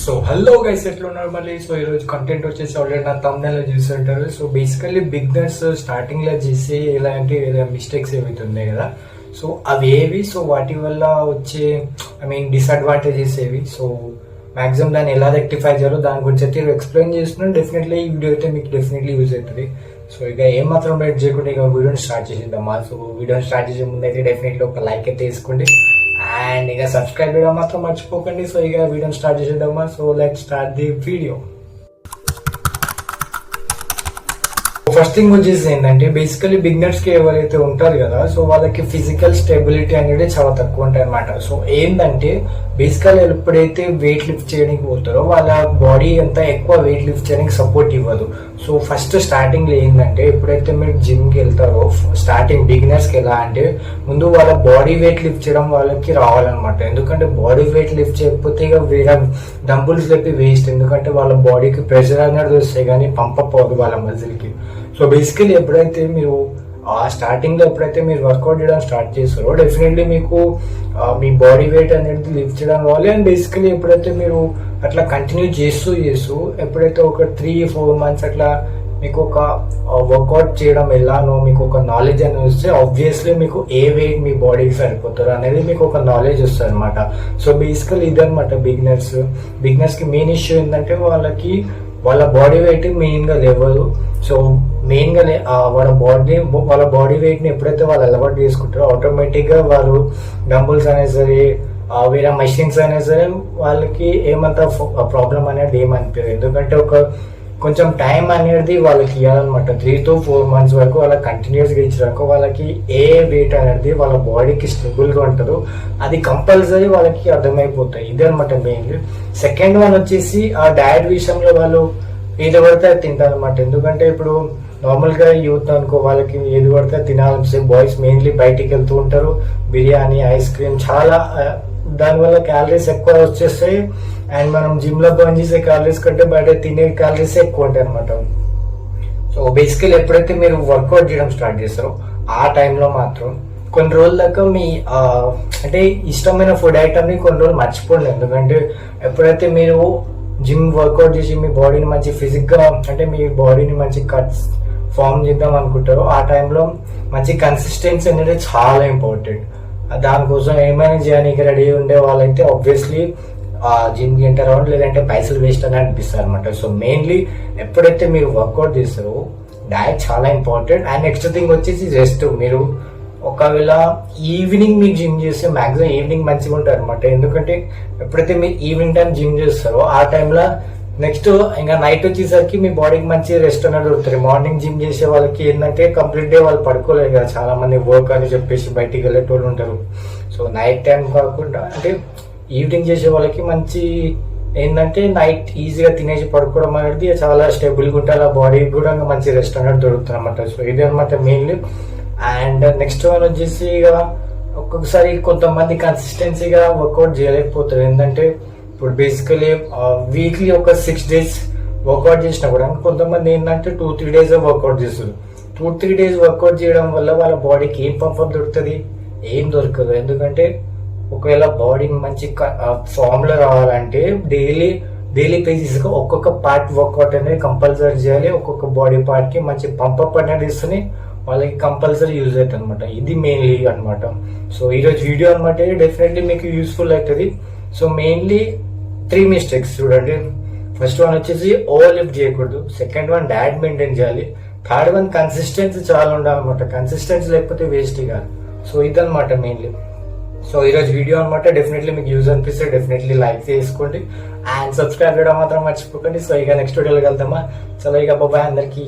So hello guys, ఎట్లా ఉన్నారు మళ్ళీ. సో ఈరోజు కంటెంట్ వచ్చేసి ఆల్రెడీ నా తమ్ముళ్ళు చూస్తుంటారు. సో బేసికల్లీ బిగినర్స్ స్టార్టింగ్ లో చేసే ఇలాంటి మిస్టేక్స్ ఏవైతే ఉన్నాయి కదా, సో అవి ఏవి, సో వాటి వల్ల వచ్చే డిసడ్వాంటేజెస్ ఏవి, సో మాక్సిమం దాన్ని ఎలా రెక్టిఫై చేయాలో దాని గురించి అయితే ఎక్స్ప్లెయిన్ చేస్తున్నాను. డెఫినెట్లీ ఈ వీడియో అయితే మీకు డెఫినెట్లీ యూజ్ అవుతుంది. సో ఇక ఏమాత్రం వెయిట్ చేయకుండా ఇక వీడియోని స్టార్ట్ చేసేద్దామా. సో వీడియోని స్టార్ట్ చేసే ముందు అయితే డెఫినెట్లీ ఒక లైక్ అయితే వేసుకోండి అండ్ ఇక సబ్స్క్రైబ్ చేయడం మాత్రం మర్చిపోకండి. సో ఇక వీడియోని స్టార్ట్ చేసేద్దామా. So let's start the video. First thing వచ్చేసి ఏంటంటే, బేసికలీ బిగినర్స్ కి ఎవరైతే ఉంటారు కదా, సో వాళ్ళకి ఫిజికల్ స్టెబిలిటీ అనేది చాలా తక్కువ ఉంటాయి అనమాట. సో ఏంటంటే బేసికల్ ఎప్పుడైతే వెయిట్ లిఫ్ట్ చేయడానికి పోతారో వాళ్ళ బాడీ అంతా ఎక్కువ వెయిట్ లిఫ్ట్ చేయడానికి సపోర్ట్ ఇవ్వదు. సో ఫస్ట్ స్టార్టింగ్ లో ఏంటంటే, ఎప్పుడైతే మీరు జిమ్ కి వెళ్తారో స్టార్టింగ్ బిగినర్స్ కి ఎలా అంటే, ముందు వాళ్ళ బాడీ వెయిట్ లిఫ్ట్ చేయడం వాళ్ళకి రావాలన్నమాట. ఎందుకంటే బాడీ వెయిట్ లిఫ్ట్ చేయకపోతే ఇక వేరే డంబుల్స్ లేపి వేస్ట్. ఎందుకంటే వాళ్ళ బాడీకి ప్రెషర్ అనేది వస్తాయి కానీ పంపప్ అవ్వదు వాళ్ళ మజిల్ కి. సో బేసికలీ ఎప్పుడైతే మీరు స్టార్టింగ్ లో ఎప్పుడైతే మీరు వర్కౌట్ చేయడం స్టార్ట్ చేస్తారో డెఫినెట్లీ మీకు మీ బాడీ వెయిట్ అనేది లిఫ్ట్ చేయడం కావాలి. అండ్ బేసికలీ ఎప్పుడైతే మీరు అట్లా కంటిన్యూ చేస్తూ ఎప్పుడైతే ఒక 3-4 months అట్లా మీకు ఒక వర్కౌట్ చేయడం ఎలానో మీకు ఒక నాలెడ్జ్ అనేది వస్తే ఆబ్వియస్లీ మీకు ఏ వెయిట్ మీ బాడీకి సరిపోతారు అనేది మీకు ఒక నాలెడ్జ్ వస్తుంది అనమాట. సో బేసికలీ ఇదనమాట బిగినర్స్ కి మెయిన్ ఇష్యూ ఏంటంటే వాళ్ళ బాడీ వెయిట్ మెయిన్ గా లేవదు. సో మెయిన్ గా వాళ్ళ బాడీ వెయిట్ ని ఎప్పుడైతే వాళ్ళు అలవాటు చేసుకుంటారో ఆటోమేటిక్ గా వాళ్ళు డంబుల్స్ అయినా సరే వేరే మెషిన్స్ అయినా సరే వాళ్ళకి ఏమంత ప్రాబ్లం అనేది ఏమనిపించదు. ఎందుకంటే కొంచెం టైం అనేది వాళ్ళకి ఇవ్వాలన్నమాట. 3-4 months వరకు వాళ్ళకి కంటిన్యూస్ గా ఇచ్చినాక వాళ్ళకి ఏ వెయిట్ అనేది వాళ్ళ బాడీకి స్టేబుల్ గా ఉంటుందో అది కంపల్సరీ వాళ్ళకి అర్థమైపోతాయి. ఇదే అనమాట మెయిన్. సెకండ్ వన్ వచ్చేసి ఆ డయట్ విషయంలో వాళ్ళు ఏది పడితే అది తింటారు అనమాట. ఎందుకంటే ఇప్పుడు నార్మల్ గా యూత్ అనుకో వాళ్ళకి ఏది పడితే తినాలి. బాయ్స్ మెయిన్లీ బయటికి వెళ్తూ ఉంటారు, బిర్యానీ, ఐస్ క్రీమ్, చాలా దానివల్ల క్యాలరీస్ ఎక్కువ వచ్చేస్తాయి. అండ్ మనం జిమ్ లో బర్న్ చేసే క్యాలరీస్ కంటే బయట తినే క్యాలరీస్ ఎక్కువ ఉంటాయి అనమాట. సో బేసికలీ ఎప్పుడైతే మీరు వర్కౌట్ చేయడం స్టార్ట్ చేస్తారో ఆ టైంలో మాత్రం కొన్ని రోజుల దాకా మీ అంటే ఇష్టమైన ఫుడ్ ఐటమ్ ని కొన్ని రోజులు మర్చిపోండి. ఎందుకంటే ఎప్పుడైతే మీరు జిమ్ వర్కౌట్ చేసి మీ బాడీని మంచి ఫిజిక్ గా అంటే మీ బాడీని మంచి కట్స్ ఫామ్ చేద్దాం అనుకుంటారో ఆ టైంలో మంచి కన్సిస్టెన్సీ అనేది చాలా ఇంపార్టెంట్. దానికోసం ఏమైనా చేయడానికి రెడీ ఉండే వాళ్ళైతే ఆబ్వియస్లీ జిమ్ కి ఎంటర్ అవ్వండి, లేదంటే పైసలు వేస్ట్ అని అనిపిస్తారు అనమాట. సో మెయిన్లీ ఎప్పుడైతే మీరు వర్కౌట్ చేస్తారో డయట్ చాలా ఇంపార్టెంట్. అండ్ నెక్స్ట్ థింగ్ వచ్చేసి రెస్ట్. మీరు ఒకవేళ ఈవినింగ్ మీరు జిమ్ చేస్తే మాక్సిమం ఈవినింగ్ మంచిగా ఉంటారు అనమాట. ఎందుకంటే ఎప్పుడైతే మీరు ఈవినింగ్ టైం జిమ్ చేస్తారో ఆ టైంలో నెక్స్ట్ ఇంకా నైట్ వచ్చేసరికి మీ బాడీకి మంచి రెస్ట్ అనేది దొరుకుతుంది. మార్నింగ్ జిమ్ చేసే వాళ్ళకి ఏంటంటే కంప్లీట్ డే వాళ్ళు పడుకోలేరు కదా, చాలా మంది వర్క్ అని చెప్పేసి బయటికి వెళ్ళేటోళ్ళు ఉంటారు. సో నైట్ టైం కాకుండా అంటే ఈవినింగ్ చేసే వాళ్ళకి మంచి ఏంటంటే నైట్ ఈజీగా తినేసి పడుకోవడం అనేది చాలా స్టేబుల్గా ఉంటుంది. అలా బాడీకి కూడా మంచి రెస్ట్ అనేది దొరుకుతుంది అనమాట. సో ఇది అనమాట మెయిన్లీ. అండ్ నెక్స్ట్ వన్ వచ్చేసి ఇక ఒక్కొక్కసారి కొంతమంది కన్సిస్టెన్సీగా వర్కౌట్ చేయలేకపోతారు. ఏంటంటే ఇప్పుడు బేసికలీ వీక్లీ ఒక 6 days వర్కౌట్ చేసినా కూడా కొంతమంది ఏంటంటే 2-3 days వర్కౌట్ చేస్తారు. 2-3 days వర్కౌట్ చేయడం వల్ల వాళ్ళ బాడీకి ఏం పంపం దొరుకుతుంది? ఏం దొరకదు. ఎందుకంటే ఒకవేళ బాడీని మంచి ఫామ్ లో రావాలంటే డైలీ బేసిస్ గా ఒక్కొక్క పార్ట్ వర్కౌట్ అనేది కంపల్సరీ చేయాలి. ఒక్కొక్క బాడీ పార్ట్ కి మంచి పంపప్ అనేది ఇస్తేనే వాళ్ళకి కంపల్సరీ యూజ్ అవుతుంది అనమాట. ఇది మెయిన్లీ అనమాట. సో ఈరోజు వీడియో అనమాట డెఫినెట్లీ మీకు యూస్ఫుల్ అవుతుంది. సో మెయిన్లీ 3 mistakes చూడండి. ఫస్ట్ వన్ వచ్చేసి ఓవర్ లిఫ్ట్ చేయకూడదు. సెకండ్ వన్ డయట్ మెయింటైన్ చేయాలి. థర్డ్ వన్ కన్సిస్టెన్సీ చాలా ఉండాలన్నమాట. కన్సిస్టెన్సీ లేకపోతే వేస్ట్ కాదు. సో ఇదనమాట మెయిన్లీ. సో ఈరోజు వీడియో అనమాట డెఫినెట్లీ మీకు యూజ్ అనిపిస్తే డెఫినెట్లీ లైక్ చేసుకోండి అండ్ సబ్స్క్రైబ్ చేయడం మాత్రం మర్చిపోకండి. సో ఇక నెక్స్ట్ వీడియోకి వెళ్తామా. చలో ఇక బాయ్ అందరికీ.